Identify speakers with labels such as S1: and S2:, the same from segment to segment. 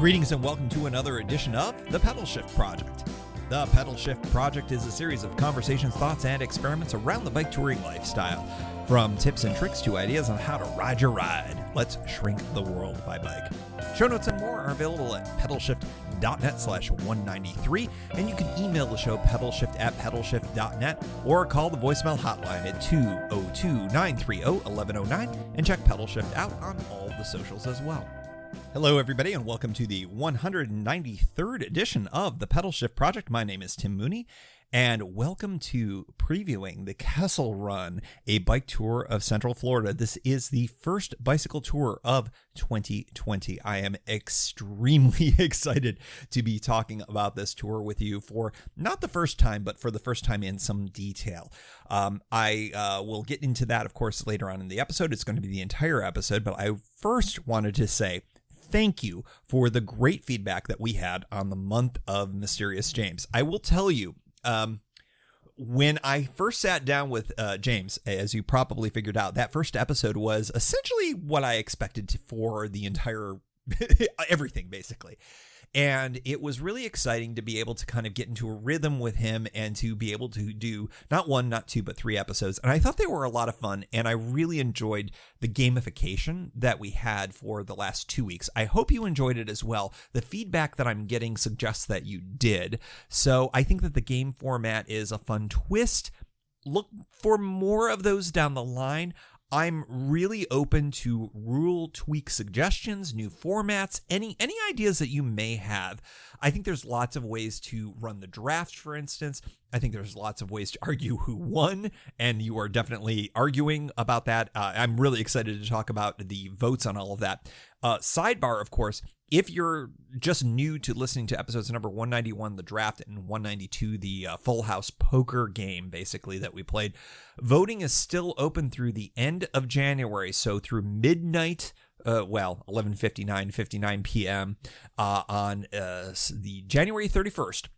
S1: Greetings and welcome to another edition of the Pedalshift Project. The Pedalshift Project is a series of conversations, thoughts, and experiments around the bike touring lifestyle. From tips and tricks to ideas on how to ride your ride. Let's shrink the world by bike. Show notes and more are available at pedalshift.net/193, and you can email the show pedalshift@pedalshift.net or call the voicemail hotline at 202-930-1109 and check Pedalshift out on all the socials as well. Hello, everybody, and welcome to the 193rd edition of the Pedalshift Project. My name is Tim Mooney, and welcome to previewing the Kessel Run, a bike tour of Central Florida. This is the first bicycle tour of 2020. I am extremely excited to be talking about this tour with you for not the first time, but for the first time in some detail. I will get into that, of course, later on in the episode. It's going to be the entire episode, but I first wanted to say thank you for the great feedback that we had on the month of Mysterious James. I will tell you, when I first sat down with James, as you probably figured out, that first episode was essentially what I expected for the entire everything, basically. And it was really exciting to be able to kind of get into a rhythm with him and to be able to do not one, not two, but 3 episodes. And I thought they were a lot of fun. And I really enjoyed the gamification that we had for the last 2 weeks. I hope you enjoyed it as well. The feedback that I'm getting suggests that you did. So I think that the game format is a fun twist. Look for more of those down the line. I'm really open to rule tweak suggestions, new formats, any ideas that you may have. I think there's lots of ways to run the draft, for instance. I think there's lots of ways to argue who won, and you are definitely arguing about that. I'm really excited to talk about the votes on all of that. Sidebar, of course, if you're just new to listening to episodes number 191, the draft, and 192, the Full House poker game, basically, that we played, voting is still open through the end of January. So through midnight, 11:59 p.m. On the January 31st.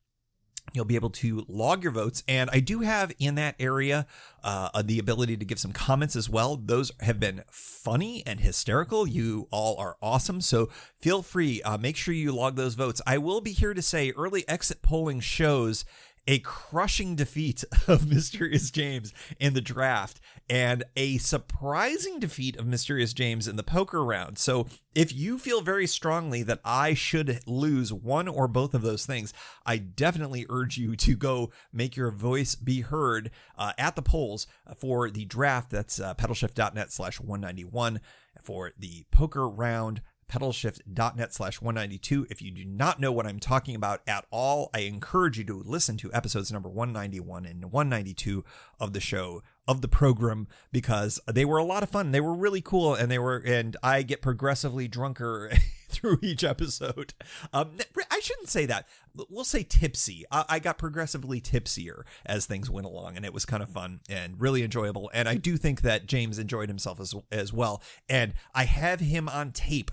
S1: You'll be able to log your votes, and I do have in that area the ability to give some comments as well. Those have been funny and hysterical. You all are awesome, so feel free. Make sure you log those votes. I will be here to say early exit polling shows a crushing defeat of Mysterious James in the draft and a surprising defeat of Mysterious James in the poker round. So if you feel very strongly that I should lose one or both of those things, I definitely urge you to go make your voice be heard at the polls for the draft. That's pedalshift.net/191 for the poker round. pedalshift.net/192. If you do not know what I'm talking about at all, I encourage you to listen to episodes number 191 and 192 of the show, of the program, because they were a lot of fun. They were really cool, and I get progressively drunker through each episode. I shouldn't say that. We'll say tipsy. I got progressively tipsier as things went along, and it was kind of fun and really enjoyable. And I do think that James enjoyed himself as well. And I have him on tape,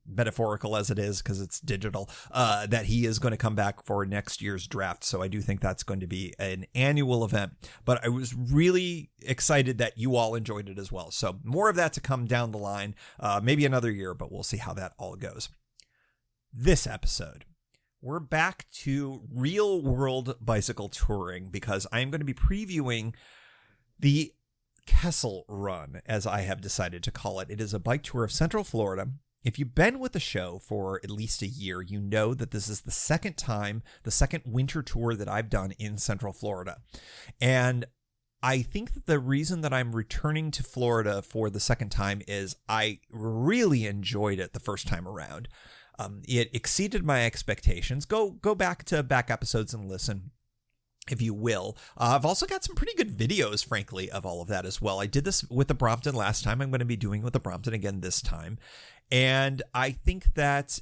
S1: metaphorical as it is because it's digital, that he is going to come back for next year's draft. So I do think that's going to be an annual event, but I was really excited that you all enjoyed it as well. So more of that to come down the line, maybe another year, but we'll see how that all goes. This episode, we're back to real world bicycle touring because I'm going to be previewing the Kessel Run, as I have decided to call it. It is a bike tour of Central Florida. If you've been with the show for at least a year, you know that this is the second winter tour that I've done in Central Florida. And I think that the reason that I'm returning to Florida for the second time is I really enjoyed it the first time around. It exceeded my expectations. Go back to back episodes and listen, if you will. I've also got some pretty good videos, frankly, of all of that as well. I did this with the Brompton last time. I'm going to be doing it with the Brompton again this time. And I think that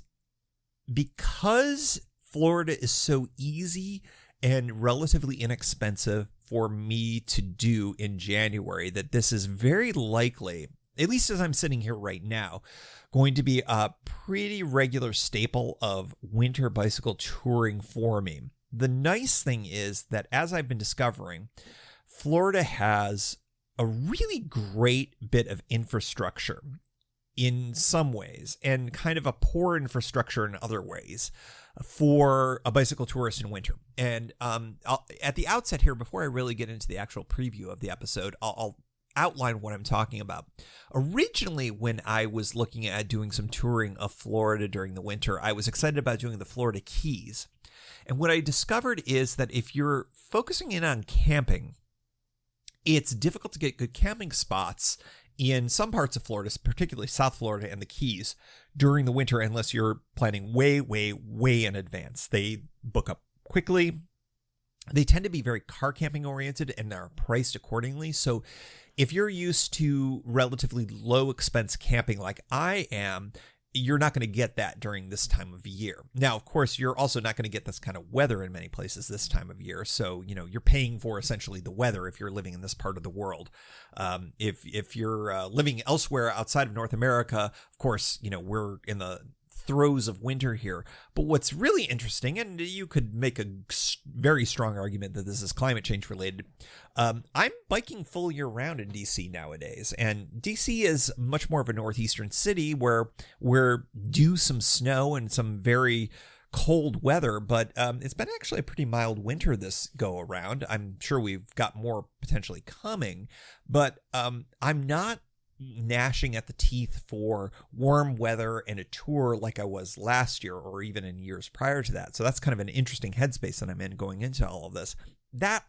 S1: because Florida is so easy and relatively inexpensive for me to do in January, that this is very likely, at least as I'm sitting here right now, going to be a pretty regular staple of winter bicycle touring for me. The nice thing is that, as I've been discovering, Florida has a really great bit of infrastructure in some ways and kind of a poor infrastructure in other ways for a bicycle tourist in winter. And at the outset here, before I really get into the actual preview of the episode, I'll outline what I'm talking about. Originally, when I was looking at doing some touring of Florida during the winter, I was excited about doing the Florida Keys. And what I discovered is that if you're focusing in on camping, it's difficult to get good camping spots in some parts of Florida, particularly South Florida and the Keys, during the winter, unless you're planning way, way, way in advance. They book up quickly. They tend to be very car camping oriented and are priced accordingly. So if you're used to relatively low expense camping like I am, you're not going to get that during this time of year. Now, of course, you're also not going to get this kind of weather in many places this time of year. So, you're paying for essentially the weather if you're living in this part of the world. If you're living elsewhere outside of North America, of course, we're in the throes of winter here. But what's really interesting, and you could make a very strong argument that this is climate change related, I'm biking full year round in DC nowadays. And DC is much more of a northeastern city where we're due some snow and some very cold weather, but it's been actually a pretty mild winter this go around. I'm sure we've got more potentially coming, but I'm not gnashing at the teeth for warm weather and a tour like I was last year or even in years prior to that. So that's kind of an interesting headspace that I'm in going into all of this.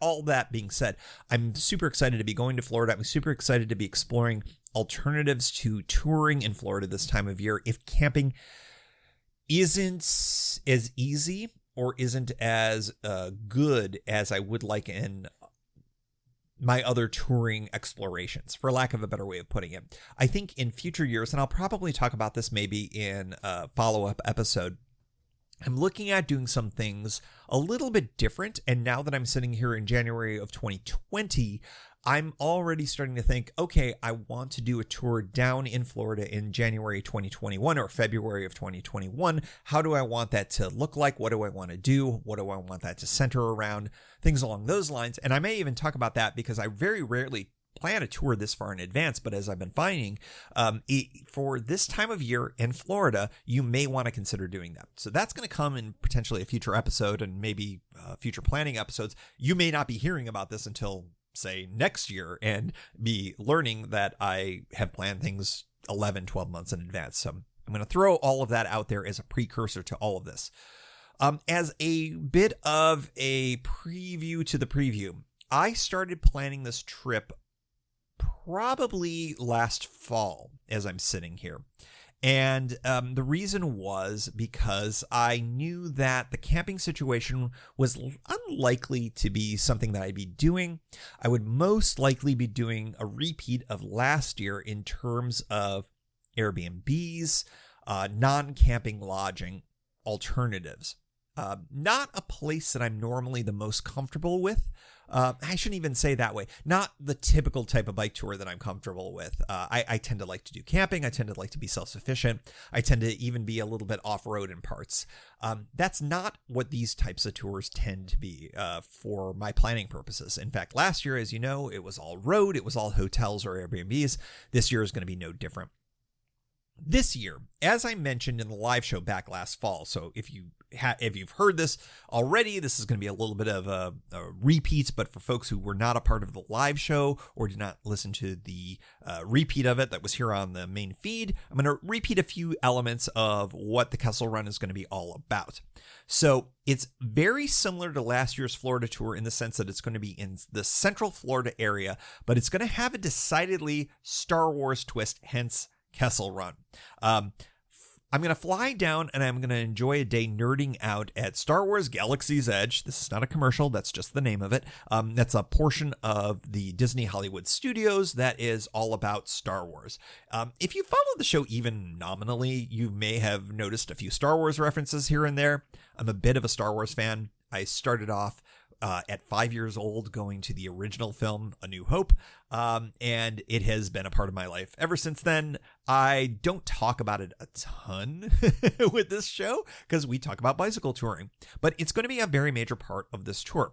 S1: All that being said, I'm super excited to be going to Florida. I'm super excited to be exploring alternatives to touring in Florida this time of year. If camping isn't as easy or isn't as good as I would like in my other touring explorations, for lack of a better way of putting it. I think in future years, and I'll probably talk about this maybe in a follow-up episode, I'm looking at doing some things a little bit different. And now that I'm sitting here in January of 2020, I'm already starting to think, okay, I want to do a tour down in Florida in January 2021 or February of 2021. How do I want that to look like? What do I want to do? What do I want that to center around? Things along those lines. And I may even talk about that because I very rarely plan a tour this far in advance, but as I've been finding, for this time of year in Florida, you may want to consider doing that. So that's going to come in potentially a future episode and maybe future planning episodes. You may not be hearing about this until, say, next year and be learning that I have planned things 11, 12 months in advance. So I'm going to throw all of that out there as a precursor to all of this. As a bit of a preview to the preview, I started planning this trip probably last fall as I'm sitting here. And the reason was because I knew that the camping situation was unlikely to be something that I'd be doing. I would most likely be doing a repeat of last year in terms of Airbnbs, non-camping lodging alternatives. Not a place that I'm normally the most comfortable with. I shouldn't even say that way. Not the typical type of bike tour that I'm comfortable with. I tend to like to do camping. I tend to like to be self-sufficient. I tend to even be a little bit off-road in parts. That's not what these types of tours tend to be for my planning purposes. In fact, last year, as you know, it was all road. It was all hotels or Airbnbs. This year is going to be no different. This year, as I mentioned in the live show back last fall, so if you've heard this already, this is going to be a little bit of a repeat, but for folks who were not a part of the live show or did not listen to the repeat of it that was here on the main feed, I'm going to repeat a few elements of what the Kessel Run is going to be all about. So it's very similar to last year's Florida tour in the sense that it's going to be in the central Florida area, but it's going to have a decidedly Star Wars twist, hence Kessel Run. I'm going to fly down and I'm going to enjoy a day nerding out at Star Wars Galaxy's Edge. This is not a commercial. That's just the name of it. That's a portion of the Disney Hollywood Studios that is all about Star Wars. If you follow the show even nominally, you may have noticed a few Star Wars references here and there. I'm a bit of a Star Wars fan. I started off at 5 years old going to the original film, A New Hope, and it has been a part of my life ever since then. I don't talk about it a ton with this show because we talk about bicycle touring, but it's going to be a very major part of this tour.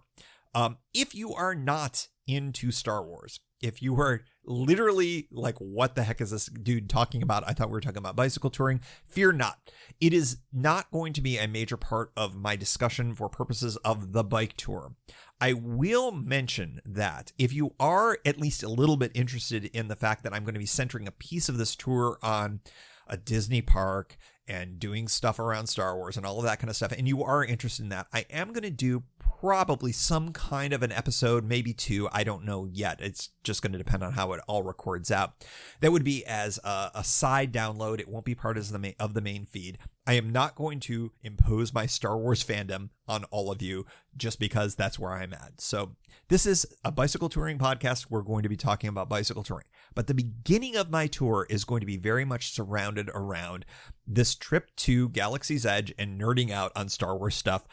S1: If you are not into Star Wars, if you were literally like, what the heck is this dude talking about? I thought we were talking about bicycle touring. Fear not. It is not going to be a major part of my discussion for purposes of the bike tour. I will mention that if you are at least a little bit interested in the fact that I'm going to be centering a piece of this tour on a Disney park and doing stuff around Star Wars and all of that kind of stuff, and you are interested in that, I am going to do probably some kind of an episode, maybe two. I don't know yet. It's just going to depend on how it all records out. That would be as a side download. It won't be part of the main feed. I am not going to impose my Star Wars fandom on all of you just because that's where I'm at. So this is a bicycle touring podcast. We're going to be talking about bicycle touring. But the beginning of my tour is going to be very much surrounded around this trip to Galaxy's Edge and nerding out on Star Wars stuff.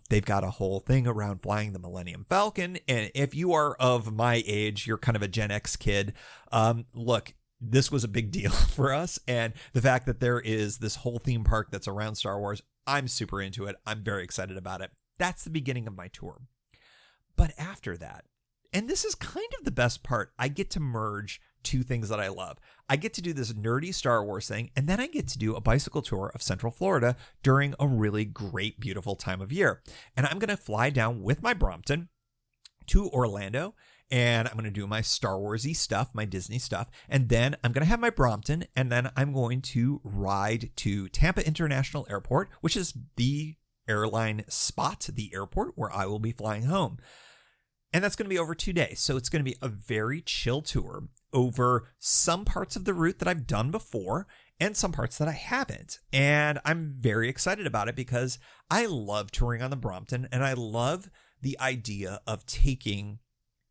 S1: They've got a whole thing around flying the Millennium Falcon. And if you are of my age, you're kind of a Gen X kid. Look, this was a big deal for us. And the fact that there is this whole theme park that's around Star Wars, I'm super into it. I'm very excited about it. That's the beginning of my tour. But after that, and this is kind of the best part, I get to merge two things that I love. I get to do this nerdy Star Wars thing, and then I get to do a bicycle tour of Central Florida during a really great, beautiful time of year. And I'm going to fly down with my Brompton to Orlando, and I'm going to do my Star Warsy stuff, my Disney stuff. And then I'm going to have my Brompton, and then I'm going to ride to Tampa International Airport, which is the airline spot, the airport where I will be flying home. And that's going to be over 2 days. So it's going to be a very chill tour over some parts of the route that I've done before and some parts that I haven't. And I'm very excited about it because I love touring on the Brompton, and I love the idea of taking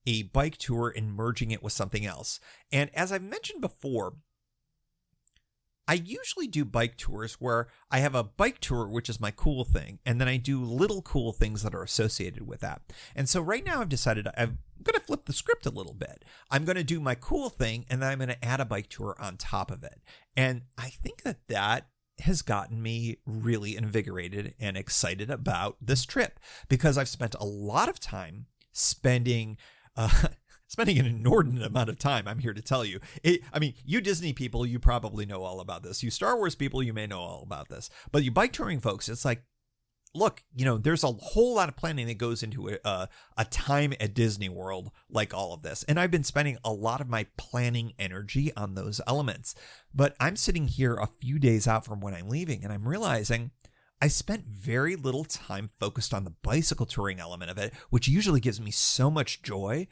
S1: a bike tour and merging it with something else. And as I've mentioned before, I usually do bike tours where I have a bike tour, which is my cool thing, and then I do little cool things that are associated with that. And so right now I've decided I'm going to flip the script a little bit. I'm going to do my cool thing, and then I'm going to add a bike tour on top of it. And I think that has gotten me really invigorated and excited about this trip because I've spent a lot of time spending an inordinate amount of time, I'm here to tell you. You Disney people, you probably know all about this. You Star Wars people, you may know all about this. But you bike touring folks, it's like, look, there's a whole lot of planning that goes into a time at Disney World like all of this. And I've been spending a lot of my planning energy on those elements. But I'm sitting here a few days out from when I'm leaving, and I'm realizing I spent very little time focused on the bicycle touring element of it, which usually gives me so much joy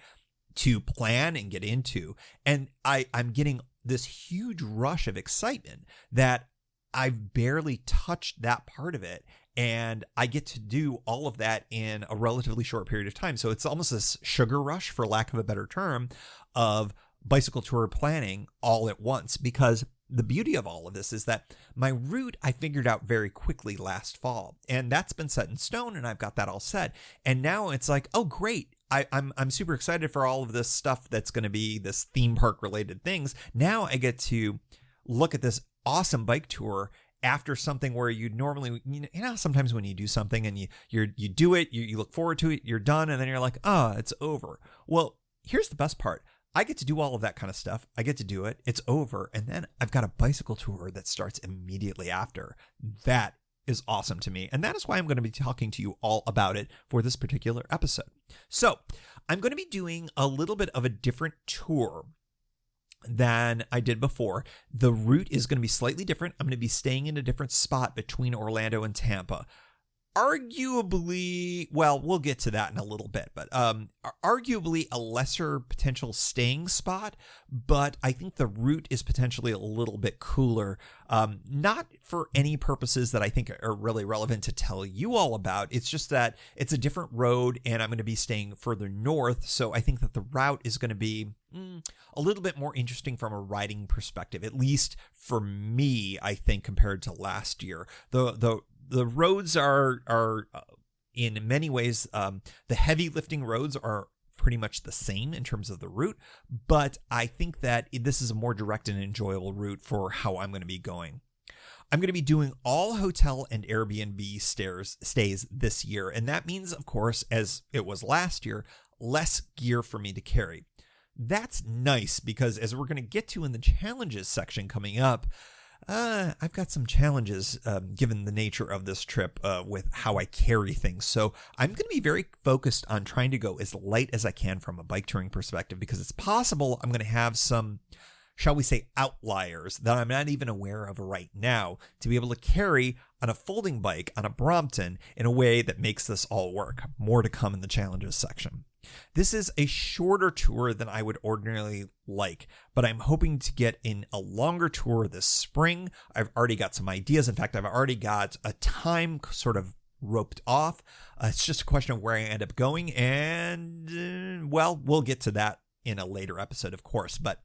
S1: to plan and get into. And I'm getting this huge rush of excitement that I've barely touched that part of it. And I get to do all of that in a relatively short period of time. So it's almost this sugar rush, for lack of a better term, of bicycle tour planning all at once. Because the beauty of all of this is that my route I figured out very quickly last fall, and that's been set in stone, and I've got that all set. And now it's like, oh, great. I'm super excited for all of this stuff that's going to be this theme park related things. Now I get to look at this awesome bike tour after something where you normally, sometimes when you do something and you do it, you look forward to it, you're done, and then you're like, it's over. Well, here's the best part. I get to do all of that kind of stuff. I get to do it. It's over. And then I've got a bicycle tour that starts immediately after. That is awesome to me. And that is why I'm going to be talking to you all about it for this particular episode. So I'm going to be doing a little bit of a different tour than I did before. The route is going to be slightly different. I'm going to be staying in a different spot between Orlando and Tampa. Arguably, well, we'll get to that in a little bit, but arguably a lesser potential staying spot, but I think the route is potentially a little bit cooler, not for any purposes that I think are really relevant to tell you all about. It's just that it's a different road, and I'm going to be staying further north, so I think that the route is going to be a little bit more interesting from a riding perspective, at least for me, I think, compared to last year. The roads are in many ways, the heavy lifting roads are pretty much the same in terms of the route, but I think that this is a more direct and enjoyable route for how I'm going to be going. I'm going to be doing all hotel and Airbnb stays this year, and that means, of course, as it was last year, less gear for me to carry. that's nice because as we're going to get to in the challenges section coming up, I've got some challenges given the nature of this trip with how I carry things. So I'm going to be very focused on trying to go as light as I can from a bike touring perspective, because it's possible I'm going to have some, shall we say, outliers that I'm not even aware of right now to be able to carry on a folding bike on a Brompton in a way that makes this all work. More to come in the challenges section. This is a shorter tour than I would ordinarily like, but I'm hoping to get in a longer tour this spring. I've already got some ideas. In fact, I've already got a time sort of roped off. It's just a question of where I end up going, and well, we'll get to that in a later episode, of course. But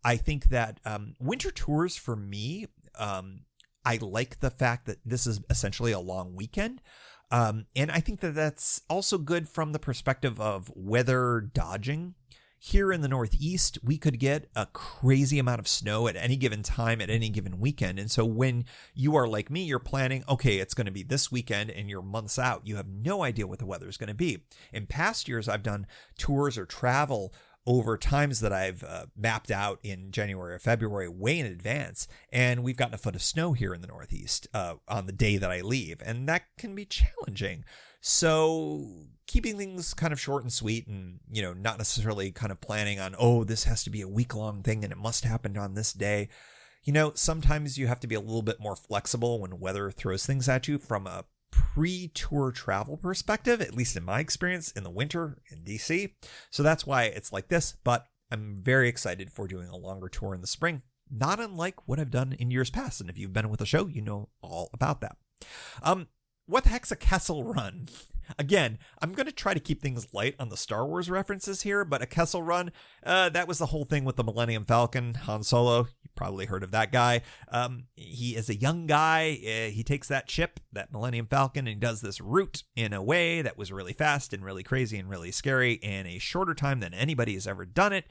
S1: I think that winter tours for me, I like the fact that this is essentially a long weekend. And I think that that's also good from the perspective of weather dodging. Here in the Northeast, we could get a crazy amount of snow at any given time, at any given weekend. And so when you are like me, you're planning, okay, it's going to be this weekend and you're months out. You have no idea what the weather is going to be. In past years, I've done tours or travel over times that I've mapped out in January or February way in advance. And we've gotten a foot of snow here in the Northeast on the day that I leave. And that can be challenging. So keeping things kind of short and sweet and, not necessarily kind of planning on, oh, this has to be a week-long thing and it must happen on this day. Sometimes you have to be a little bit more flexible when weather throws things at you from a pre-tour travel perspective, at least in my experience in the winter in DC. So that's why it's like this, but I'm very excited for doing a longer tour in the spring, not unlike what I've done in years past. And if you've been with the show, you know all about that. What the heck's a Kessel run? Again, I'm going to try to keep things light on the Star Wars references here, but a Kessel run, that was the whole thing with the Millennium Falcon, Han Solo. You probably heard of that guy. He is a young guy. He takes that ship, that Millennium Falcon, and he does this route in a way that was really fast and really crazy and really scary in a shorter time than anybody has ever done it.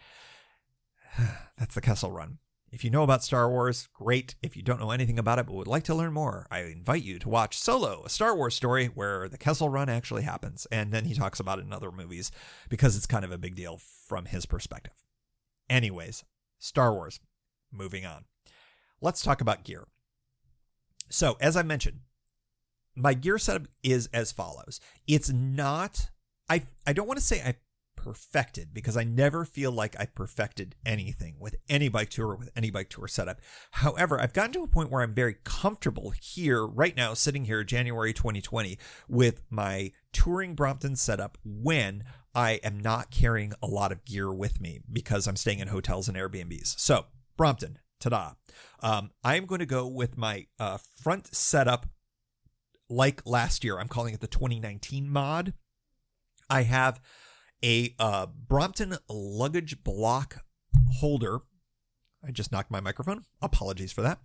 S1: That's the Kessel run. If you know about Star Wars, great. If you don't know anything about it but would like to learn more, I invite you to watch Solo, a Star Wars story where the Kessel run actually happens. And then he talks about it in other movies because it's kind of a big deal from his perspective. Anyways, Star Wars. Moving on. Let's talk about gear. So, as I mentioned, my gear setup is as follows. It's not, I don't want to say I perfected, because I never feel like I've perfected anything with any bike tour or with any bike tour setup. However, I've gotten to a point where I'm very comfortable here right now, sitting here January 2020 with my touring Brompton setup when I am not carrying a lot of gear with me because I'm staying in hotels and Airbnbs. So Brompton, ta-da. I'm going to go with my front setup like last year. I'm calling it the 2019 mod. I have a Brompton luggage block holder. I just knocked my microphone. Apologies for that.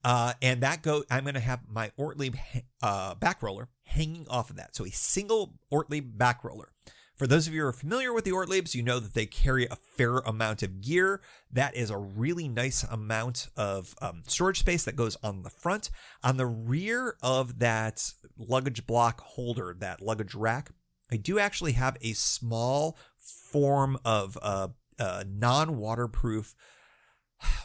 S1: And I'm going to have my Ortlieb back roller hanging off of that. So a single Ortlieb back roller. For those of you who are familiar with the Ortliebs, you know that they carry a fair amount of gear. That is a really nice amount of storage space that goes on the front. On the rear of that luggage block holder, that luggage rack, I do actually have a small form of non-waterproof,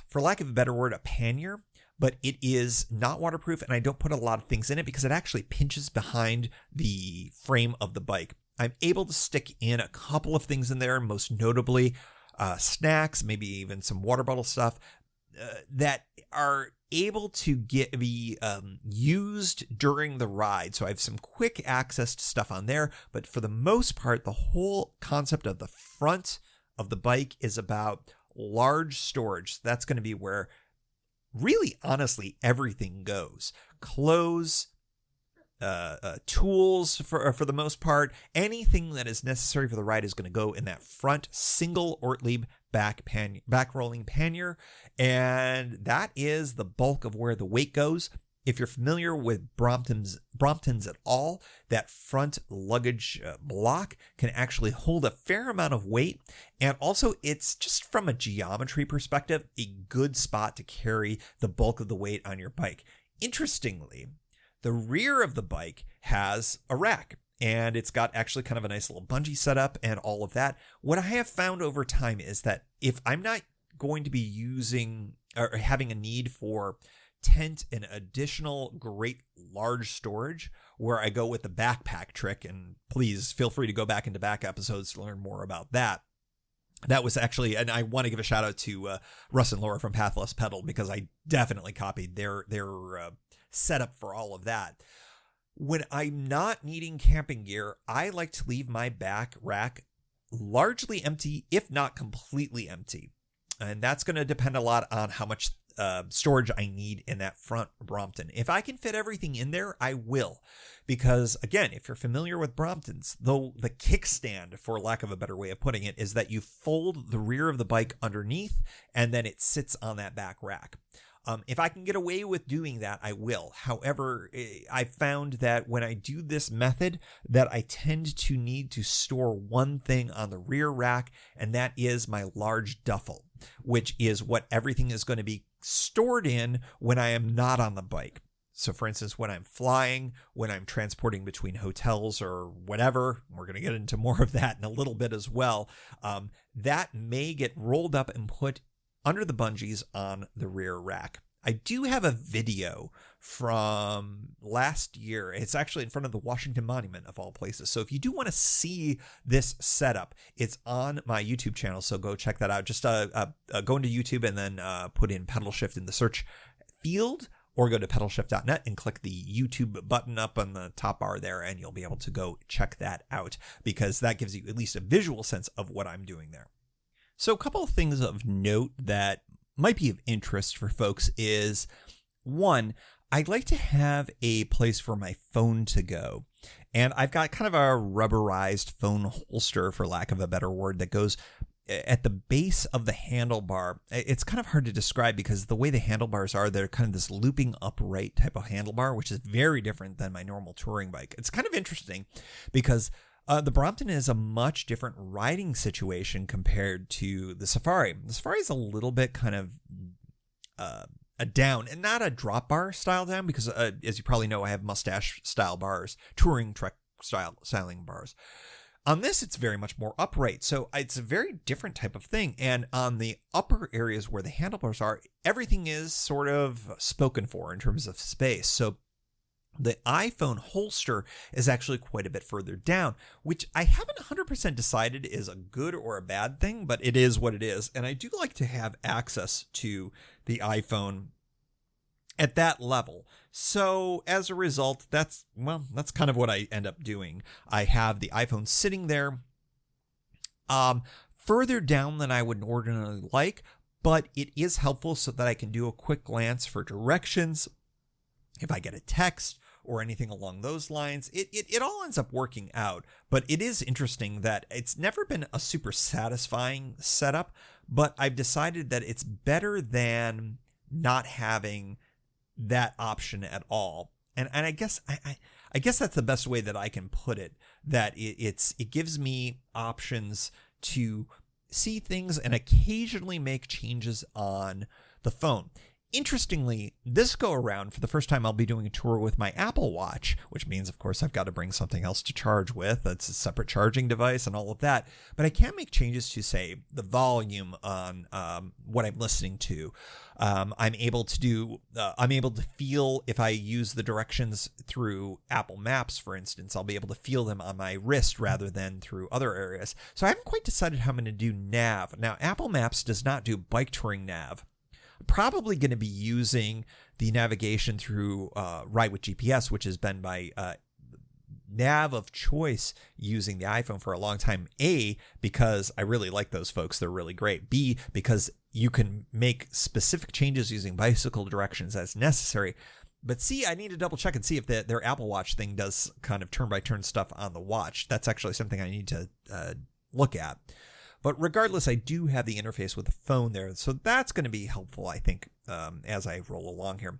S1: for lack of a better word, a pannier, but it is not waterproof, and I don't put a lot of things in it because it actually pinches behind the frame of the bike. I'm able to stick in a couple of things in there, most notably snacks, maybe even some water bottle stuff that are able to be used during the ride. So I have some quick access to stuff on there, but for the most part, the whole concept of the front of the bike is about large storage. That's going to be where really, honestly, everything goes. Clothes, tools for the most part, anything that is necessary for the ride is going to go in that front single Ortlieb back rolling pannier, and that is the bulk of where the weight goes. If you're familiar with Bromptons at all, that front luggage block can actually hold a fair amount of weight, and also it's just from a geometry perspective a good spot to carry the bulk of the weight on your bike. Interestingly, the rear of the bike has a rack, and it's got actually kind of a nice little bungee setup and all of that. What I have found over time is that if I'm not going to be using or having a need for tent and additional great large storage, where I go with the backpack trick, and please feel free to go back into back episodes to learn more about that. That was actually, and I want to give a shout out to Russ and Laura from Pathless Pedal, because I definitely copied their setup for all of that. When I'm not needing camping gear, I like to leave my back rack largely empty, if not completely empty. And that's going to depend a lot on how much storage I need in that front Brompton. If I can fit everything in there, I will. Because again, if you're familiar with Bromptons, though, the kickstand, for lack of a better way of putting it, is that you fold the rear of the bike underneath and then it sits on that back rack. If I can get away with doing that, I will. However, I found that when I do this method, that I tend to need to store one thing on the rear rack, and that is my large duffel, which is what everything is going to be stored in when I am not on the bike. So for instance, when I'm flying, when I'm transporting between hotels or whatever, we're going to get into more of that in a little bit as well, that may get rolled up and put under the bungees on the rear rack. I do have a video from last year. It's actually in front of the Washington Monument, of all places. So if you do want to see this setup, it's on my YouTube channel. So go check that out. Just go into YouTube and then put in Pedalshift in the search field, or go to pedalshift.net and click the YouTube button up on the top bar there, and you'll be able to go check that out, because that gives you at least a visual sense of what I'm doing there. So a couple of things of note that might be of interest for folks is, one, I'd like to have a place for my phone to go. And I've got kind of a rubberized phone holster, for lack of a better word, that goes at the base of the handlebar. It's kind of hard to describe because the way the handlebars are, they're kind of this looping upright type of handlebar, which is very different than my normal touring bike. It's kind of interesting because the Brompton is a much different riding situation compared to the Safari. The Safari is a little bit kind of a down, and not a drop bar style down, because as you probably know, I have mustache style bars, touring trek styling bars. On this, it's very much more upright, so it's a very different type of thing. And on the upper areas where the handlebars are, everything is sort of spoken for in terms of space. So the iPhone holster is actually quite a bit further down, which I haven't 100% decided is a good or a bad thing, but it is what it is. And I do like to have access to the iPhone at that level. So as a result, that's kind of what I end up doing. I have the iPhone sitting there further down than I would ordinarily like, but it is helpful so that I can do a quick glance for directions. If I get a text or anything along those lines, it all ends up working out. But it is interesting that it's never been a super satisfying setup, but I've decided that it's better than not having that option at all. And I guess I guess that's the best way that I can put it, that it gives me options to see things and occasionally make changes on the phone. Interestingly, this go around, for the first time, I'll be doing a tour with my Apple Watch, which means, of course, I've got to bring something else to charge with. That's a separate charging device and all of that. But I can make changes to, say, the volume on what I'm listening to. I'm able to feel, if I use the directions through Apple Maps, for instance, I'll be able to feel them on my wrist rather than through other areas. So I haven't quite decided how I'm going to do nav. Now, Apple Maps does not do bike touring nav. Probably going to be using the navigation through Ride with GPS, which has been my nav of choice using the iPhone for a long time. A, because I really like those folks. They're really great. B, because you can make specific changes using bicycle directions as necessary. But C, I need to double check and see if their Apple Watch thing does kind of turn-by-turn stuff on the watch. That's actually something I need to look at. But regardless, I do have the interface with the phone there, so that's going to be helpful, I think, as I roll along here.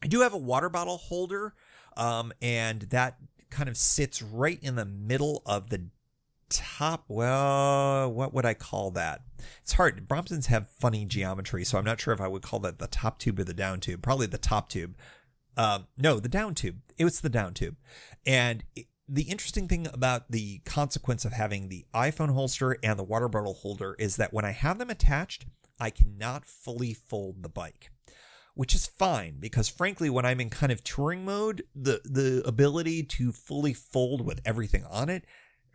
S1: I do have a water bottle holder, and that kind of sits right in the middle of the top. Well, what would I call that? It's hard. Bromptons have funny geometry, so I'm not sure if I would call that the top tube or the down tube. Probably the top tube. No, the down tube. It was the down tube. And the interesting thing about the consequence of having the iPhone holster and the water bottle holder is that when I have them attached, I cannot fully fold the bike, which is fine because frankly, when I'm in kind of touring mode, the ability to fully fold with everything on it,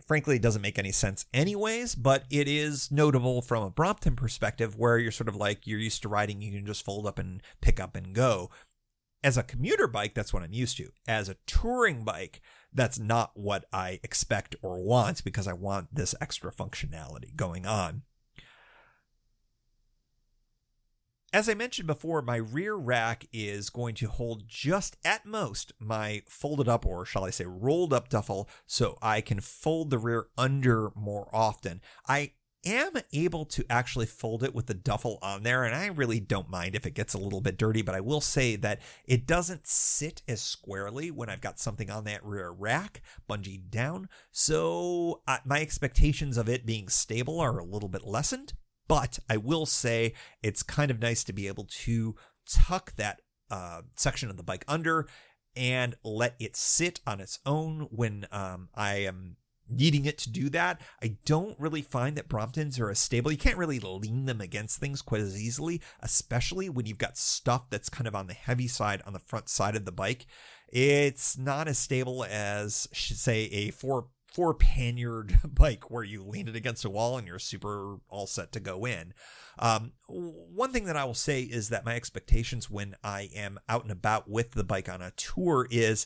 S1: frankly, it doesn't make any sense anyways, but it is notable from a Brompton perspective where you're sort of like, you're used to riding, you can just fold up and pick up and go. As a commuter bike, that's what I'm used to. As a touring bike, that's not what I expect or want because I want this extra functionality going on. As I mentioned before, my rear rack is going to hold just at most my folded up, or shall I say rolled up duffel, so I can fold the rear under more often. I am able to actually fold it with the duffel on there, and I really don't mind if it gets a little bit dirty, but I will say that it doesn't sit as squarely when I've got something on that rear rack bungeed down, so my expectations of it being stable are a little bit lessened. But I will say it's kind of nice to be able to tuck that section of the bike under and let it sit on its own when I am needing it to do that. I don't really find that Bromptons are as stable. You can't really lean them against things quite as easily, especially when you've got stuff that's kind of on the heavy side on the front side of the bike. It's not as stable as, say, a four-panniard bike where you lean it against a wall and you're super all set to go in. One thing that I will say is that my expectations when I am out and about with the bike on a tour is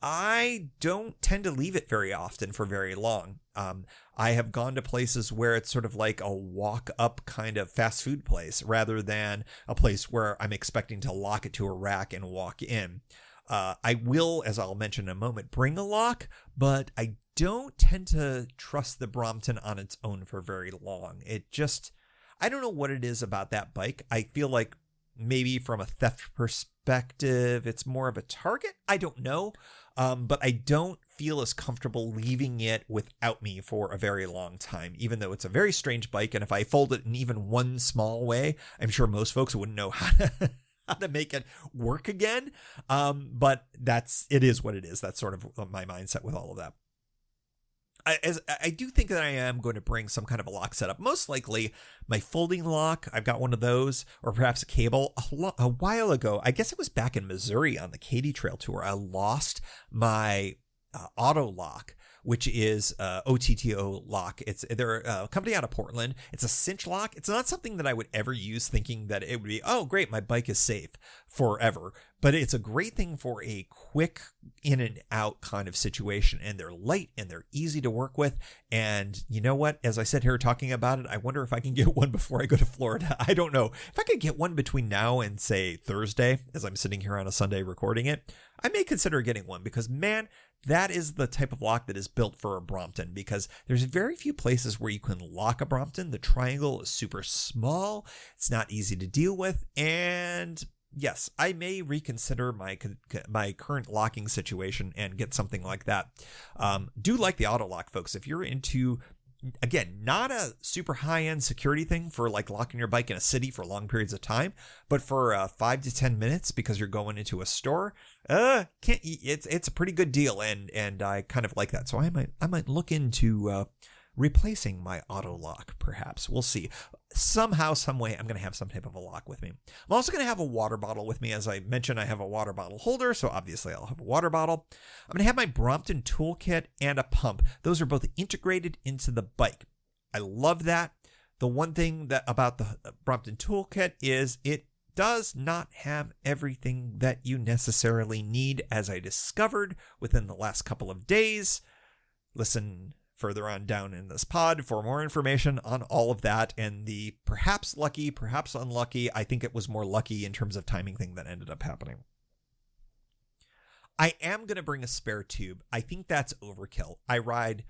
S1: I don't tend to leave it very often for very long. I have gone to places where it's sort of like a walk up kind of fast food place rather than a place where I'm expecting to lock it to a rack and walk in. I will, as I'll mention in a moment, bring a lock, but I don't tend to trust the Brompton on its own for very long. I don't know what it is about that bike. I feel like maybe from a theft perspective, it's more of a target. I don't know. But I don't feel as comfortable leaving it without me for a very long time, even though it's a very strange bike. And if I fold it in even one small way, I'm sure most folks wouldn't know how to make it work again. But it is what it is. That's sort of my mindset with all of that. I do think that I am going to bring some kind of a lock setup. Most likely my folding lock. I've got one of those, or perhaps a cable. A while ago, I guess it was back in Missouri on the Katy Trail Tour, I lost my auto lock, which is OTTO lock. They're a company out of Portland. It's a cinch lock. It's not something that I would ever use thinking that it would be, oh, great, my bike is safe forever. But it's a great thing for a quick in and out kind of situation. And they're light and they're easy to work with. And you know what? As I sit here talking about it, I wonder if I can get one before I go to Florida. I don't know. If I could get one between now and, say, Thursday, as I'm sitting here on a Sunday recording it, I may consider getting one because, man, that is the type of lock that is built for a Brompton, because there's very few places where you can lock a Brompton. The triangle is super small. It's not easy to deal with. And yes, I may reconsider my current locking situation and get something like that. Do like the auto lock, folks. If you're into, again, not a super high-end security thing for like locking your bike in a city for long periods of time, but for 5 to 10 minutes because you're going into a store, it's a pretty good deal, and I kind of like that. So I might look into replacing my auto lock, perhaps. We'll see. Somehow, some way, I'm going to have some type of a lock with me. I'm also going to have a water bottle with me. As I mentioned, I have a water bottle holder, so obviously I'll have a water bottle. I'm going to have my Brompton toolkit and a pump. Those are both integrated into the bike. I love that. The one thing about the Brompton toolkit is it does not have everything that you necessarily need, as I discovered within the last couple of days. Listen further on down in this pod for more information on all of that and the perhaps lucky, perhaps unlucky, I think it was more lucky in terms of timing thing that ended up happening. I am going to bring a spare tube. I think that's overkill. I ride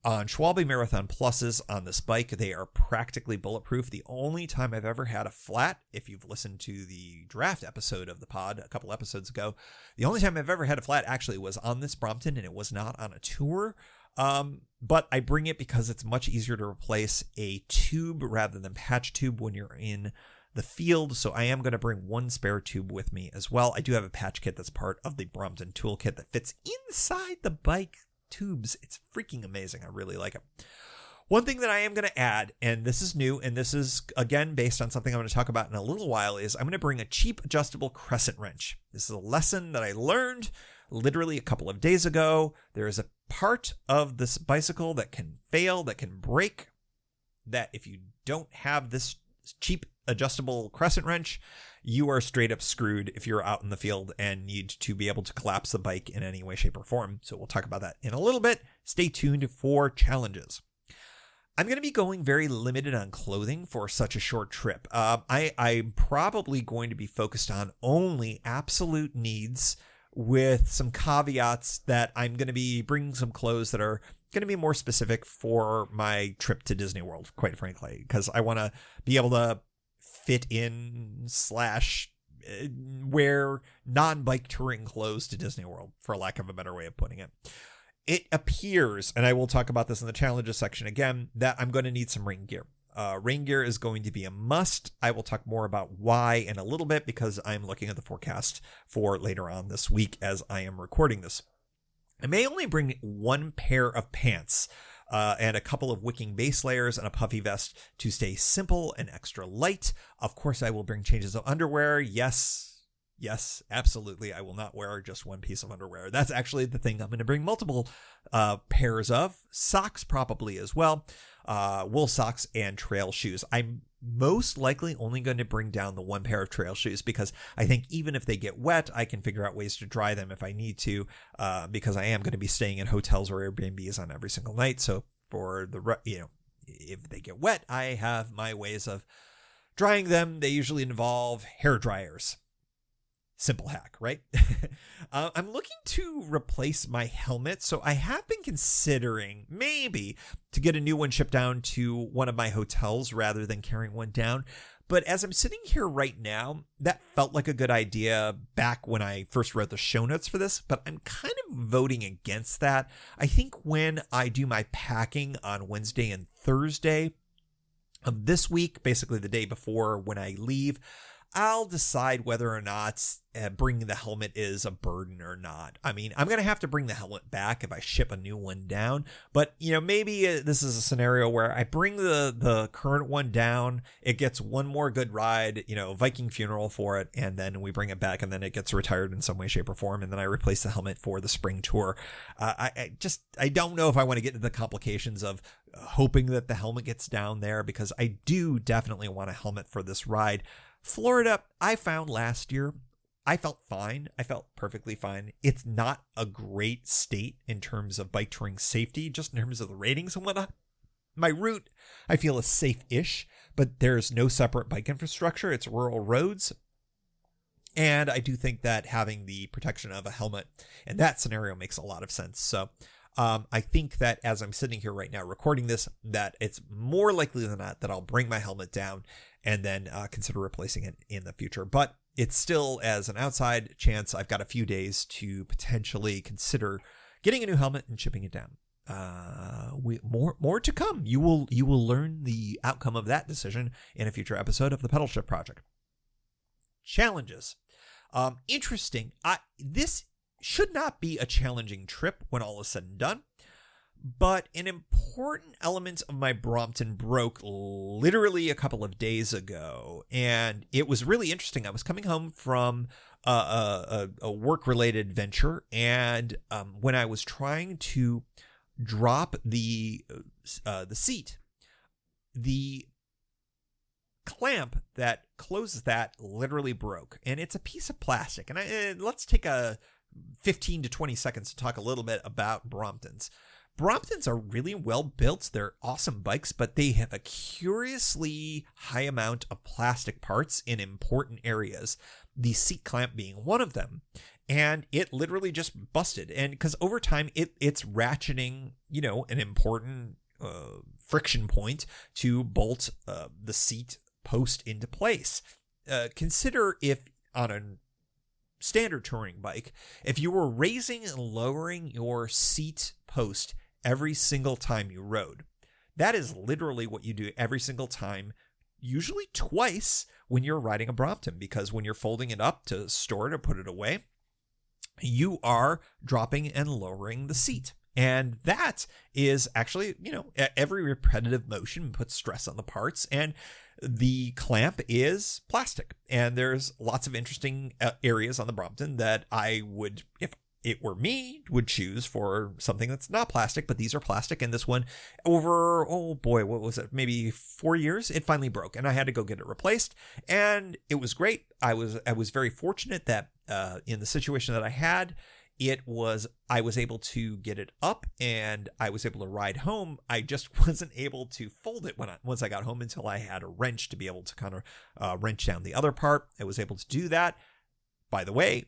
S1: on Schwalbe Marathon Pluses on this bike. They are practically bulletproof. The only time I've ever had a flat, if you've listened to the draft episode of the pod a couple episodes ago, the only time I've ever had a flat actually was on this Brompton, and it was not on a tour. But I bring it because it's much easier to replace a tube rather than patch tube when you're in the field. So I am going to bring one spare tube with me as well. I do have a patch kit that's part of the Brompton toolkit that fits inside the bike tubes. It's freaking amazing. I really like it. One thing that I am going to add, and this is new, and this is, again, based on something I'm going to talk about in a little while, is I'm going to bring a cheap adjustable crescent wrench. This is a lesson that I learned literally a couple of days ago. There is a part of this bicycle that can fail, that can break, that if you don't have this cheap adjustable crescent wrench, you are straight up screwed if you're out in the field and need to be able to collapse the bike in any way, shape, or form. So we'll talk about that in a little bit. Stay tuned for challenges. I'm going to be going very limited on clothing for such a short trip. I'm probably going to be focused on only absolute needs, with some caveats that I'm going to be bringing some clothes that are going to be more specific for my trip to Disney World, quite frankly, because I want to be able to fit in / wear non-bike touring clothes to Disney World, for lack of a better way of putting it. It appears, and I will talk about this in the challenges section again, that I'm going to need some rain gear. Rain gear is going to be a must. I will talk more about why in a little bit, because I'm looking at the forecast for later on this week as I am recording this. I may only bring one pair of pants and a couple of wicking base layers and a puffy vest to stay simple and extra light. Of course, I will bring changes of underwear. Yes, absolutely. I will not wear just one piece of underwear. That's actually the thing I'm going to bring multiple pairs of. Socks probably as well. Wool socks and trail shoes. I'm most likely only going to bring down the one pair of trail shoes, because I think even if they get wet, I can figure out ways to dry them if I need to, because I am going to be staying in hotels or Airbnbs on every single night. So for if they get wet, I have my ways of drying them. They usually involve hair dryers. Simple hack, right? I'm looking to replace my helmet, so I have been considering maybe to get a new one shipped down to one of my hotels rather than carrying one down. But as I'm sitting here right now, that felt like a good idea back when I first wrote the show notes for this, but I'm kind of voting against that. I think when I do my packing on Wednesday and Thursday of this week, basically the day before when I leave, I'll decide whether or not bringing the helmet is a burden or not. I mean, I'm going to have to bring the helmet back if I ship a new one down. But, maybe this is a scenario where I bring the current one down. It gets one more good ride, Viking funeral for it. And then we bring it back and then it gets retired in some way, shape, or form. And then I replace the helmet for the spring tour. I don't know if I want to get into the complications of hoping that the helmet gets down there, because I do definitely want a helmet for this ride. Florida, I found last year, I felt fine. I felt perfectly fine. It's not a great state in terms of bike touring safety, just in terms of the ratings and whatnot. My route, I feel, is safe-ish, but there's no separate bike infrastructure. It's rural roads. And I do think that having the protection of a helmet in that scenario makes a lot of sense. So I think that as I'm sitting here right now recording this, that it's more likely than not that I'll bring my helmet down and then consider replacing it in the future. But it's still, as an outside chance, I've got a few days to potentially consider getting a new helmet and shipping it down. More to come. You will learn the outcome of that decision in a future episode of the Pedalshift Project. Challenges. Interesting. This should not be a challenging trip when all is said and done, but an important element of my Brompton broke literally a couple of days ago, and it was really interesting. I was coming home from a work-related venture, and when I was trying to drop the seat, the clamp that closes that literally broke, and it's a piece of plastic. And let's take a 15 to 20 seconds to talk a little bit about Bromptons. Bromptons are really well built. They're awesome bikes, but they have a curiously high amount of plastic parts in important areas, the seat clamp being one of them. And it literally just busted. And because over time, it's ratcheting, an important friction point to bolt the seat post into place. Consider if on a standard touring bike, if you were raising and lowering your seat post every single time you rode, that is literally what you do every single time, usually twice when you're riding a Brompton, because when you're folding it up to store it or put it away, you are dropping and lowering the seat. And that is actually, every repetitive motion puts stress on the parts, and the clamp is plastic. And there's lots of interesting areas on the Brompton that I would, if it were me, would choose for something that's not plastic, but these are plastic. And this one, over, what was it? Maybe 4 years, it finally broke, and I had to go get it replaced. And it was great. I was very fortunate that in the situation that I had, I was able to get it up and I was able to ride home. I just wasn't able to fold it once I got home until I had a wrench to be able to kind of wrench down the other part. I was able to do that. By the way,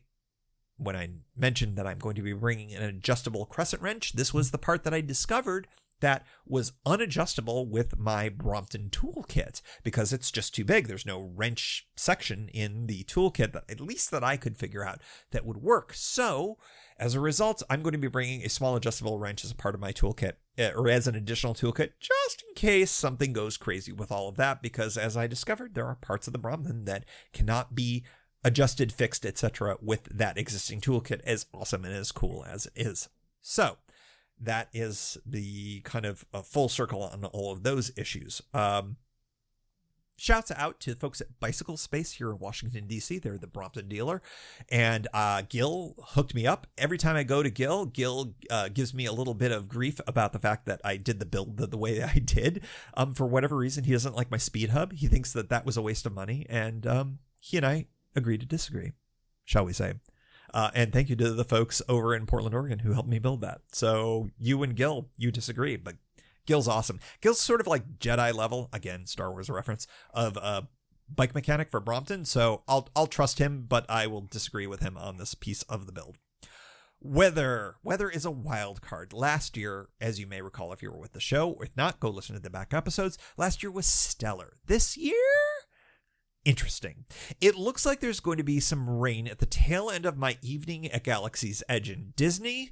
S1: when I mentioned that I'm going to be bringing an adjustable crescent wrench, this was the part that I discovered that was unadjustable with my Brompton toolkit because it's just too big. There's no wrench section in the toolkit that, at least that I could figure out, that would work. So as a result, I'm going to be bringing a small adjustable wrench as a part of my toolkit, or as an additional toolkit, just in case something goes crazy with all of that, because as I discovered, there are parts of the Brompton that cannot be adjusted, fixed, etc. with that existing toolkit, as awesome and as cool as it is. So that is the kind of a full circle on all of those issues. Shouts out to the folks at Bicycle Space here in Washington, D.C. They're the Brompton dealer. And Gil hooked me up. Every time I go to Gil gives me a little bit of grief about the fact that I did the build the way I did. For whatever reason, he doesn't like my speed hub. He thinks that was a waste of money. And he and I agree to disagree, shall we say. And thank you to the folks over in Portland, Oregon who helped me build that. So you and Gil, you disagree, but Gil's awesome. Gil's sort of like Jedi level, again, Star Wars reference, of a bike mechanic for Brompton. So I'll trust him, but I will disagree with him on this piece of the build. Weather is a wild card. Last year, as you may recall if you were with the show, or if not, go listen to the back episodes. Last year was stellar. This year, interesting. It looks like there's going to be some rain at the tail end of my evening at Galaxy's Edge in Disney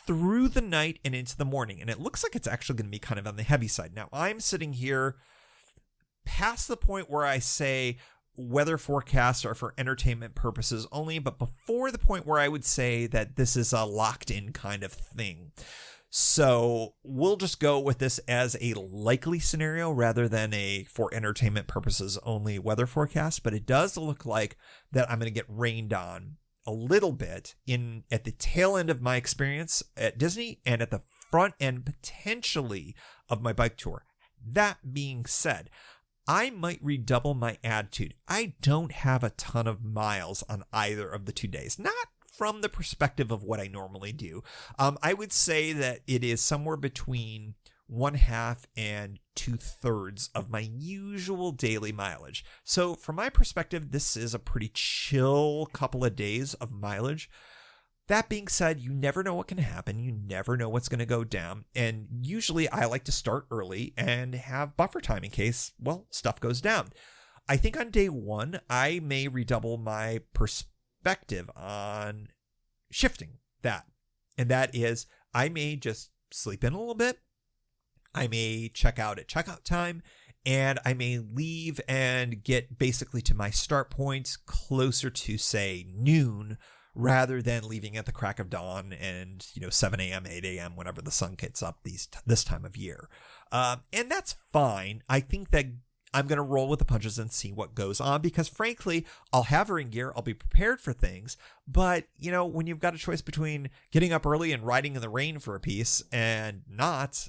S1: through the night and into the morning. And it looks like it's actually going to be kind of on the heavy side. Now, I'm sitting here past the point where I say weather forecasts are for entertainment purposes only, but before the point where I would say that this is a locked in kind of thing. So we'll just go with this as a likely scenario rather than a for entertainment purposes only weather forecast. But it does look like that I'm going to get rained on a little bit at the tail end of my experience at Disney and at the front end potentially of my bike tour. That being said, I might redouble my attitude. I don't have a ton of miles on either of the 2 days. Not from the perspective of what I normally do. I would say that it is somewhere between 1/2 and 2/3 of my usual daily mileage. So from my perspective, this is a pretty chill couple of days of mileage. That being said, you never know what can happen. You never know what's going to go down. And usually I like to start early and have buffer time in case, stuff goes down. I think on day one, I may redouble my perspective on shifting that. And that is, I may just sleep in a little bit. I may check out at checkout time, and I may leave and get basically to my start point closer to, say, noon, rather than leaving at the crack of dawn and, 7 a.m., 8 a.m., whenever the sun gets up this time of year. And that's fine. I think that I'm going to roll with the punches and see what goes on because, frankly, I'll have rain gear. I'll be prepared for things. But, when you've got a choice between getting up early and riding in the rain for a piece and not,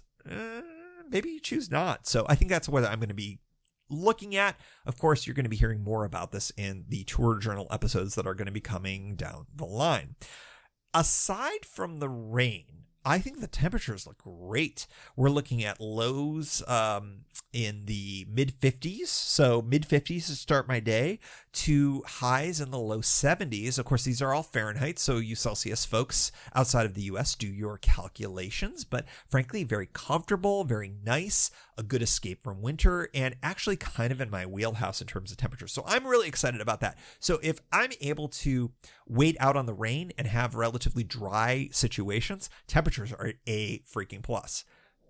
S1: maybe you choose not. So I think that's what I'm going to be looking at. Of course, you're going to be hearing more about this in the tour journal episodes that are going to be coming down the line. Aside from the rain, I think the temperatures look great. We're looking at lows in the mid 50s. So mid 50s to start my day, to highs in the low 70s. Of course, these are all Fahrenheit. So you Celsius folks outside of the US, do your calculations. But frankly, very comfortable, very nice, a good escape from winter, and actually kind of in my wheelhouse in terms of temperature. So I'm really excited about that. So if I'm able to wait out on the rain and have relatively dry situations, temperatures are a freaking plus.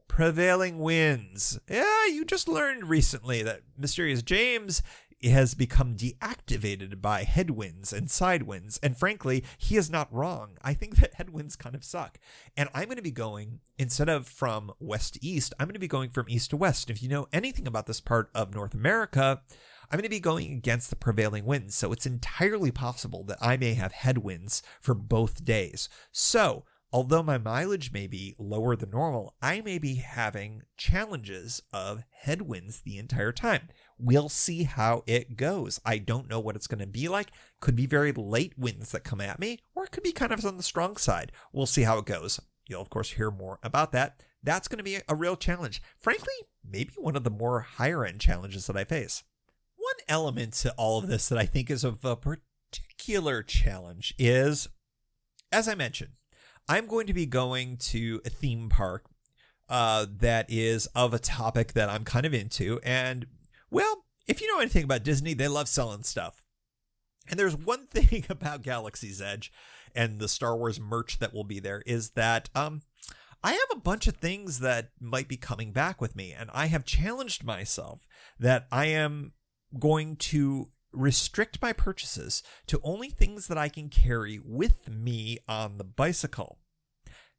S1: Prevailing winds. Yeah, you just learned recently that Mysterious James has become deactivated by headwinds and side winds. And frankly, he is not wrong. I think that headwinds kind of suck. And I'm going to be going, instead of from west to east, I'm going to be going from east to west. If you know anything about this part of North America, I'm going to be going against the prevailing winds. So it's entirely possible that I may have headwinds for both days. So although my mileage may be lower than normal, I may be having challenges of headwinds the entire time. We'll see how it goes. I don't know what it's going to be like. Could be very late winds that come at me, or it could be kind of on the strong side. We'll see how it goes. You'll, of course, hear more about that. That's going to be a real challenge. Frankly, maybe one of the more higher-end challenges that I face. One element to all of this that I think is of a particular challenge is, as I mentioned, I'm going to be going to a theme park that is of a topic that I'm kind of into. And, well, if you know anything about Disney, they love selling stuff. And there's one thing about Galaxy's Edge and the Star Wars merch that will be there is that I have a bunch of things that might be coming back with me. And I have challenged myself that I am going to restrict my purchases to only things that I can carry with me on the bicycle.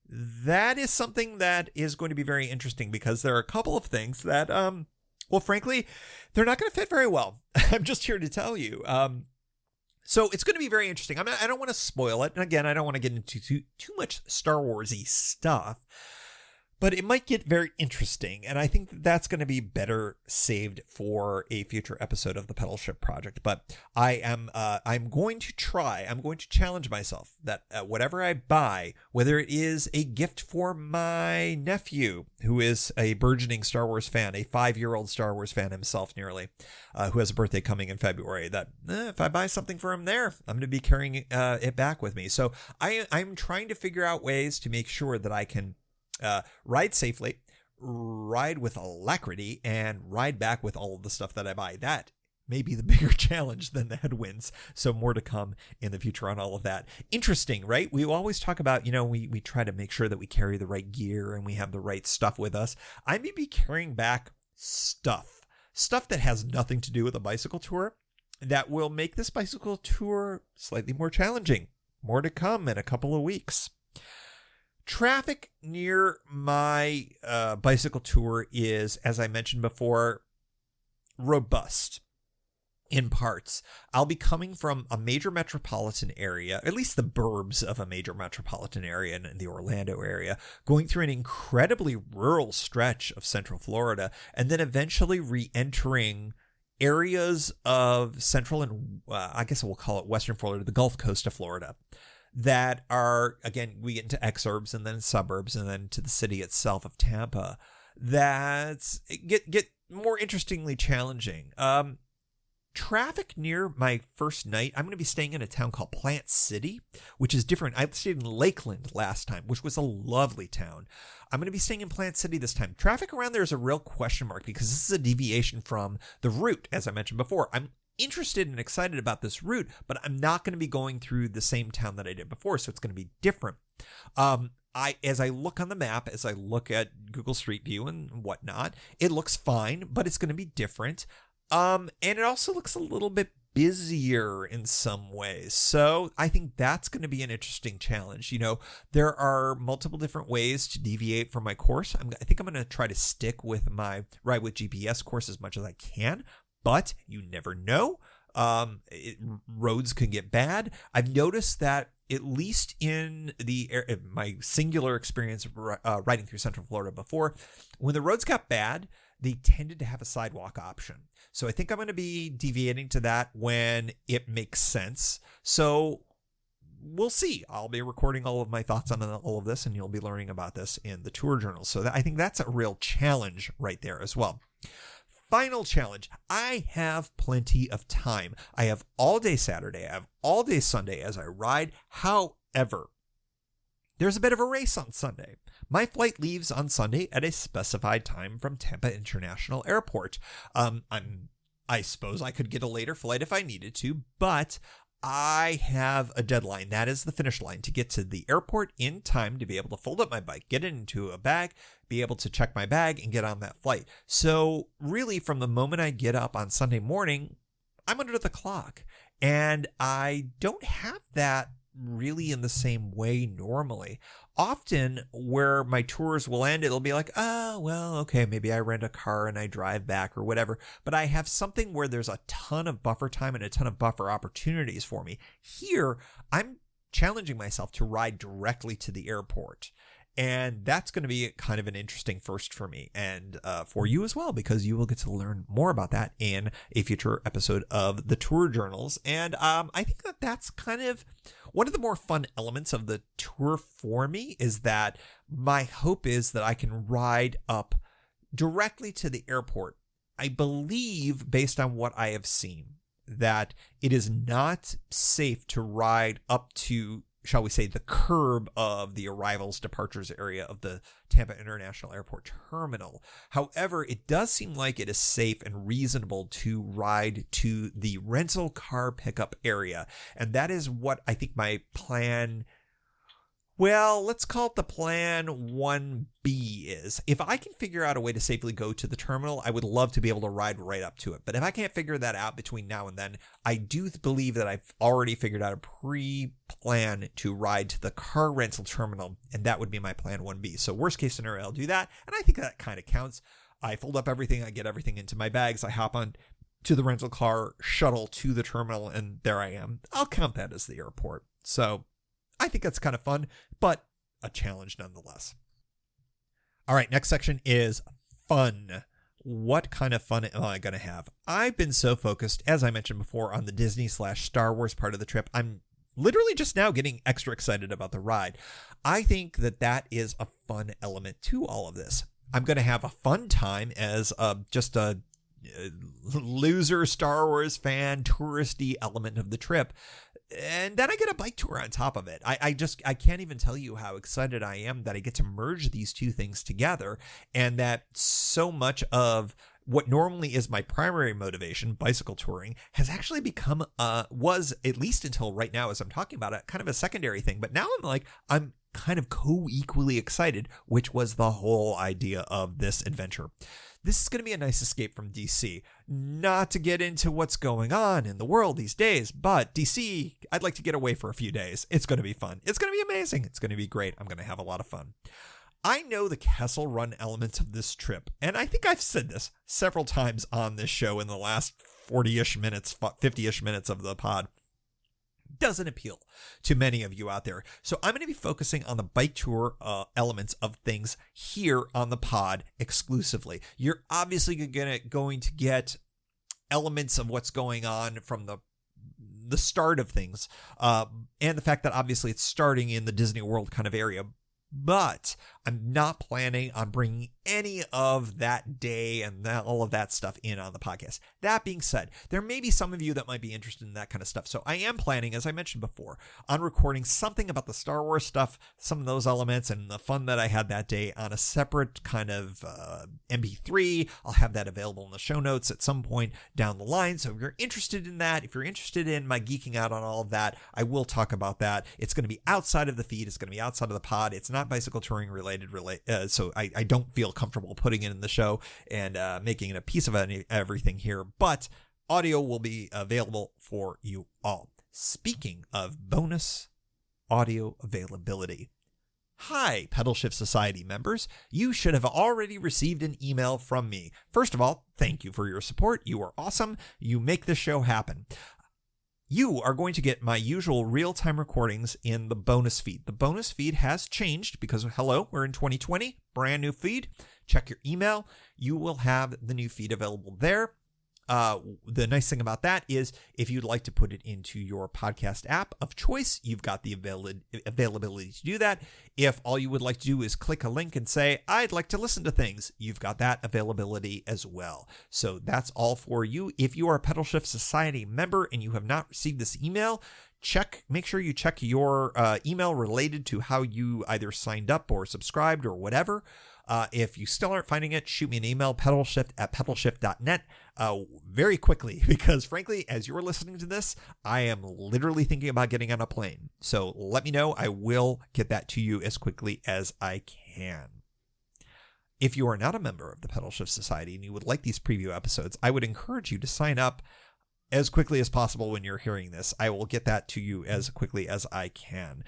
S1: That is something that is going to be very interesting because there are a couple of things that, well, frankly, they're not going to fit very well. I'm just here to tell you. So it's going to be very interesting. I don't want to spoil it. And again, I don't want to get into too much Star Wars-y stuff. But it might get very interesting, and I think that that's going to be better saved for a future episode of the Pedalshift project. But I'm going to challenge myself that whatever I buy, whether it is a gift for my nephew, who is a burgeoning Star Wars fan, a 5-year-old Star Wars fan himself nearly, who has a birthday coming in February, that if I buy something for him there, I'm going to be carrying it back with me. So I'm trying to figure out ways to make sure that I can ride safely, ride with alacrity, and ride back with all of the stuff that I buy. That may be the bigger challenge than the headwinds. So more to come in the future on all of that. Interesting, right? We always talk about, we try to make sure that we carry the right gear and we have the right stuff with us. I may be carrying back stuff that has nothing to do with a bicycle tour that will make this bicycle tour slightly more challenging. More to come in a couple of weeks. Traffic near my bicycle tour is, as I mentioned before, robust in parts. I'll be coming from a major metropolitan area, at least the burbs of a major metropolitan area in the Orlando area, going through an incredibly rural stretch of Central Florida, and then eventually re-entering areas of Central and I guess we'll call it Western Florida, the Gulf Coast of Florida. That are, again, we get into exurbs and then suburbs and then to the city itself of Tampa. That's get more interestingly challenging. Traffic near my first night, I'm going to be staying in a town called Plant City, which is different. I stayed in Lakeland last time, which was a lovely town. I'm going to be staying in Plant City this time. Traffic around there is a real question mark because this is a deviation from the route, as I mentioned before. I'm interested and excited about this route, but I'm not going to be going through the same town that I did before, so it's going to be different. As I look on the map, as I look at Google Street View and whatnot, it looks fine, but it's going to be different. And it also looks a little bit busier in some ways. So I think that's going to be an interesting challenge. There are multiple different ways to deviate from my course. I think I'm going to try to stick with my Ride with GPS course as much as I can. But you never know. Roads can get bad. I've noticed that at least in my singular experience of riding through Central Florida before, when the roads got bad, they tended to have a sidewalk option. So I think I'm going to be deviating to that when it makes sense. So we'll see. I'll be recording all of my thoughts on all of this, and you'll be learning about this in the tour journal. So I think that's a real challenge right there as well. Final challenge. I have plenty of time. I have all day Saturday. I have all day Sunday as I ride. However, there's a bit of a race on Sunday. My flight leaves on Sunday at a specified time from Tampa International Airport. I suppose I could get a later flight if I needed to, but I have a deadline. That is the finish line, to get to the airport in time to be able to fold up my bike, get it into a bag, be able to check my bag and get on that flight. So really, from the moment I get up on Sunday morning, I'm under the clock, and I don't have that really in the same way normally. Often where my tours will end, it'll be like, oh, well, okay, maybe I rent a car and I drive back or whatever, but I have something where there's a ton of buffer time and a ton of buffer opportunities for me. Here, I'm challenging myself to ride directly to the airport. And that's going to be kind of an interesting first for me and for you as well, because you will get to learn more about that in a future episode of the Tour Journals. And I think that that's kind of one of the more fun elements of the tour for me, is that my hope is that I can ride up directly to the airport. I believe, based on what I have seen, that it is not safe to ride up to, shall we say, the curb of the arrivals departures area of the Tampa International Airport terminal. However, it does seem like it is safe and reasonable to ride to the rental car pickup area. And that is what I think my plan, well, let's call it the plan 1B is. If I can figure out a way to safely go to the terminal, I would love to be able to ride right up to it. But if I can't figure that out between now and then, I do believe that I've already figured out a pre-plan to ride to the car rental terminal, and that would be my plan 1B. So worst case scenario, I'll do that, and I think that kind of counts. I fold up everything, I get everything into my bags, I hop on to the rental car shuttle to the terminal, and there I am. I'll count that as the airport. So I think that's kind of fun, but a challenge nonetheless. All right, next section is fun. What kind of fun am I going to have? I've been so focused, as I mentioned before, on the Disney/Star Wars part of the trip. I'm literally just now getting extra excited about the ride. I think that that is a fun element to all of this. I'm going to have a fun time as just a loser Star Wars fan, touristy element of the trip. And then I get a bike tour on top of it. I can't even tell you how excited I am that I get to merge these two things together, and that so much of what normally is my primary motivation, bicycle touring, has actually become, was, at least until right now as I'm talking about it, kind of a secondary thing. But now I'm kind of co-equally excited, which was the whole idea of this adventure. This is going to be a nice escape from DC. Not to get into what's going on in the world these days, but DC, I'd like to get away for a few days. It's going to be fun. It's going to be amazing. It's going to be great. I'm going to have a lot of fun. I know the Kessel Run elements of this trip, and I think I've said this several times on this show in the last 40-ish minutes, 50-ish minutes of the pod, doesn't appeal to many of you out there. So I'm going to be focusing on the bike tour elements of things here on the pod exclusively. You're obviously going to get elements of what's going on from the start of things, and the fact that obviously it's starting in the Disney World kind of area. But I'm not planning on bringing any of that day and all of that stuff in on the podcast. That being said, there may be some of you that might be interested in that kind of stuff. So I am planning, as I mentioned before, on recording something about the Star Wars stuff, some of those elements and the fun that I had that day on a separate kind of MP3. I'll have that available in the show notes at some point down the line. So if you're interested in that, if you're interested in my geeking out on all of that, I will talk about that. It's going to be outside of the feed. It's going to be outside of the pod. It's not bicycle touring related, so I don't feel comfortable putting it in the show and making it a piece of everything here, but audio will be available for you all. Speaking of bonus audio availability, hi, Pedalshift Society members. You should have already received an email from me. First of all, thank you for your support. You are awesome. You make this show happen. You are going to get my usual real-time recordings in the bonus feed. The bonus feed has changed because, hello, we're in 2020, brand new feed. Check your email. You will have the new feed available there. The nice thing about that is if you'd like to put it into your podcast app of choice, you've got the availability to do that. If all you would like to do is click a link and say, I'd like to listen to things, you've got that availability as well. So that's all for you. If you are a Pedalshift Society member and you have not received this email, make sure you check your email related to how you either signed up or subscribed or whatever. If you still aren't finding it, shoot me an email, pedalshift@pedalshift.net, very quickly, because frankly, as you're listening to this, I am literally thinking about getting on a plane. So let me know. I will get that to you as quickly as I can. If you are not a member of the Pedalshift Society and you would like these preview episodes, I would encourage you to sign up as quickly as possible when you're hearing this. I will get that to you as quickly as I can,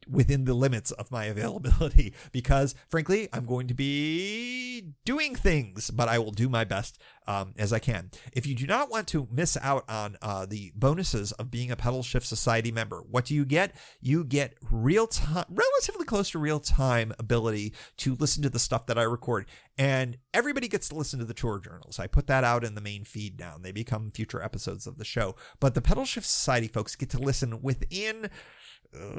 S1: within the limits of my availability, because frankly, I'm going to be doing things, but I will do my best as I can. If you do not want to miss out on the bonuses of being a Pedalshift Society member, what do you get? You get real-time, relatively close to real-time ability to listen to the stuff that I record. And everybody gets to listen to the tour journals. I put that out in the main feed now, and they become future episodes of the show. But the Pedalshift Society folks get to listen within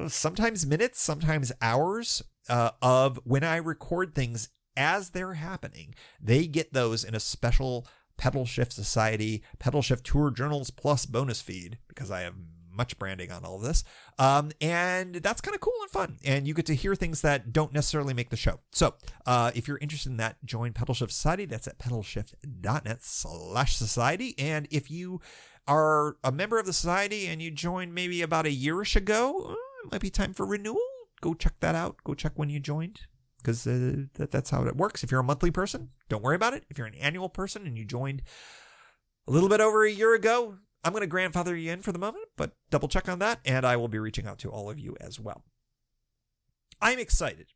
S1: sometimes minutes, sometimes hours of when I record things as they're happening. They get those in a special Pedalshift Society, Pedalshift Tour Journals Plus bonus feed, because I have much branding on all of this. And that's kind of cool and fun. And you get to hear things that don't necessarily make the show. So if you're interested in that, join Pedalshift Society. That's at pedalshift.net/society. And if you are a member of the society and you joined maybe about a yearish ago, it might be time for renewal. Go check that out. Go check when you joined, because that's how it works. If you're a monthly person, don't worry about it. If you're an annual person and you joined a little bit over a year ago, I'm going to grandfather you in for the moment, but double check on that, and I will be reaching out to all of you as well. I'm excited,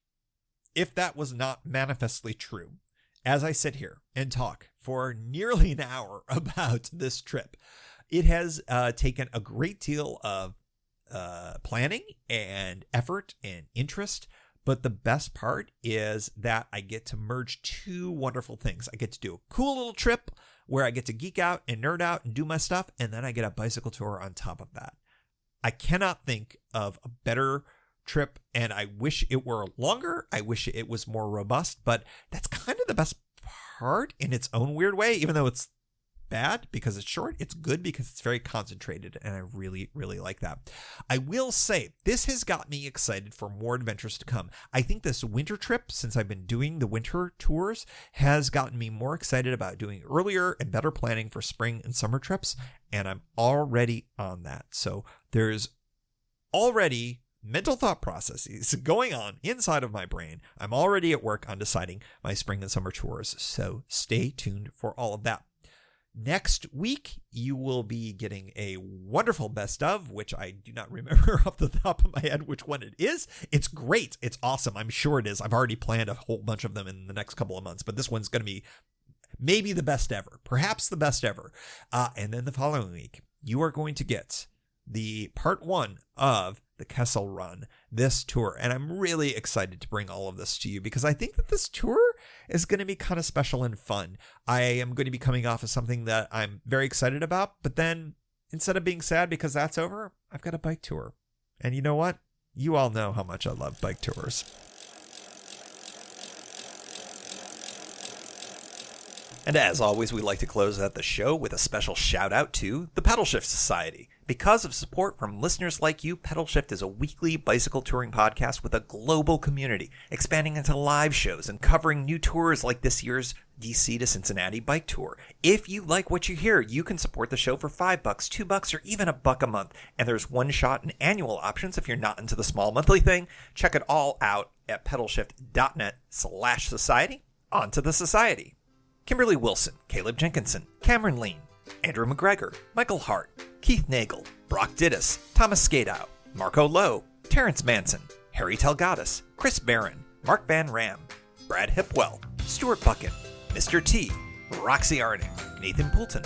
S1: if that was not manifestly true, as I sit here and talk for nearly an hour about this trip. It has taken a great deal of planning and effort and interest, but the best part is that I get to merge two wonderful things. I get to do a cool little trip where I get to geek out and nerd out and do my stuff, and then I get a bicycle tour on top of that. I cannot think of a better trip, and I wish it were longer. I wish it was more robust, but that's kind of the best part in its own weird way, even though it's bad because it's short. It's good because it's very concentrated, and I really, really like that. I will say this has got me excited for more adventures to come. I think this winter trip, since I've been doing the winter tours, has gotten me more excited about doing earlier and better planning for spring and summer trips, and I'm already on that. So there's already mental thought processes going on inside of my brain. I'm already at work on deciding my spring and summer tours, so stay tuned for all of that. Next week, you will be getting a wonderful best of, which I do not remember off the top of my head which one it is. It's great. It's awesome. I'm sure it is. I've already planned a whole bunch of them in the next couple of months, but this one's going to be maybe the best ever, perhaps the best ever. And then the following week, you are going to get the part 1 of the Kessel run, this tour. And I'm really excited to bring all of this to you because I think that this tour is going to be kind of special and fun. I am going to be coming off of something that I'm very excited about, but then instead of being sad because that's over, I've got a bike tour. And you know what? You all know how much I love bike tours. And as always, we like to close out the show with a special shout out to the Pedalshift Society. Because of support from listeners like you, Pedalshift is a weekly bicycle touring podcast with a global community, expanding into live shows and covering new tours like this year's DC to Cincinnati bike tour. If you like what you hear, you can support the show for $5, $2, or even $1 a month. And there's one-shot and annual options if you're not into the small monthly thing. Check it all out at pedalshift.net/society. On to the society. Kimberly Wilson, Caleb Jenkinson, Cameron Lean, Andrew McGregor, Michael Hart, Keith Nagel, Brock Dittus, Thomas Skadow, Marco Lowe, Terrence Manson, Harry Telgadis, Chris Barron, Mark Van Ram, Brad Hipwell, Stuart Bucket, Mr. T, Roxy Arning, Nathan Poulton,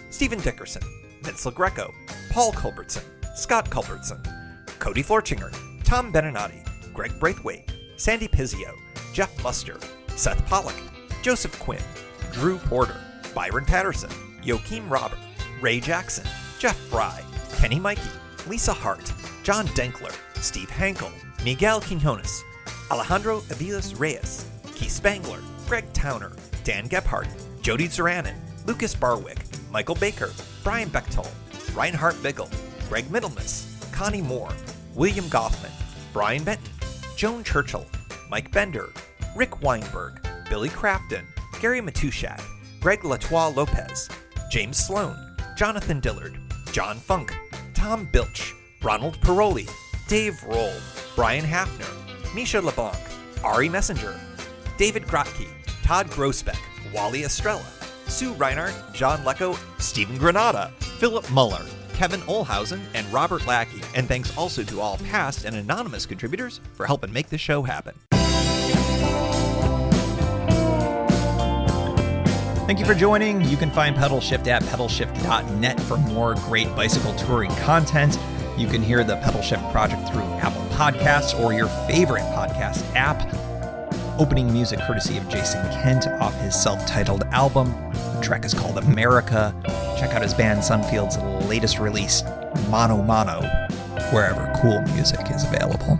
S1: Stephen Dickerson, Vince LaGreco, Paul Culbertson, Scott Culbertson, Cody Florchinger, Tom Beninati, Greg Braithwaite, Sandy Pizzio, Jeff Muster, Seth Pollock, Joseph Quinn, Drew Porter, Byron Patterson, Joachim Robert, Ray Jackson, Jeff Fry, Kenny Mikey, Lisa Hart, John Denkler, Steve Hankel, Miguel Quinones, Alejandro Aviles Reyes, Keith Spangler, Greg Towner, Dan Gebhardt, Jody Zeranin, Lucas Barwick, Michael Baker, Brian Bechtel, Reinhard Biggle, Greg Middlemas, Connie Moore, William Goffman, Brian Benton, Joan Churchill, Mike Bender, Rick Weinberg, Billy Crafton, Gary Matushak, Greg Latois Lopez, James Sloan, Jonathan Dillard, John Funk, Tom Bilch, Ronald Paroli, Dave Roll, Brian Hafner, Misha LeBlanc, Ari Messenger, David Grotke, Todd Grosbeck, Wally Estrella, Sue Reinhardt, John Lecco, Stephen Granada, Philip Muller, Kevin Olhausen, and Robert Lackey. And thanks also to all past and anonymous contributors for helping make this show happen. Thank you for joining. You can find Pedalshift at pedalshift.net for more great bicycle touring content. You can hear the Pedalshift project through Apple Podcasts or your favorite podcast app. Opening music courtesy of Jason Kent off his self-titled album. The track is called America. Check out his band Sunfield's latest release, Mono Mono, wherever cool music is available.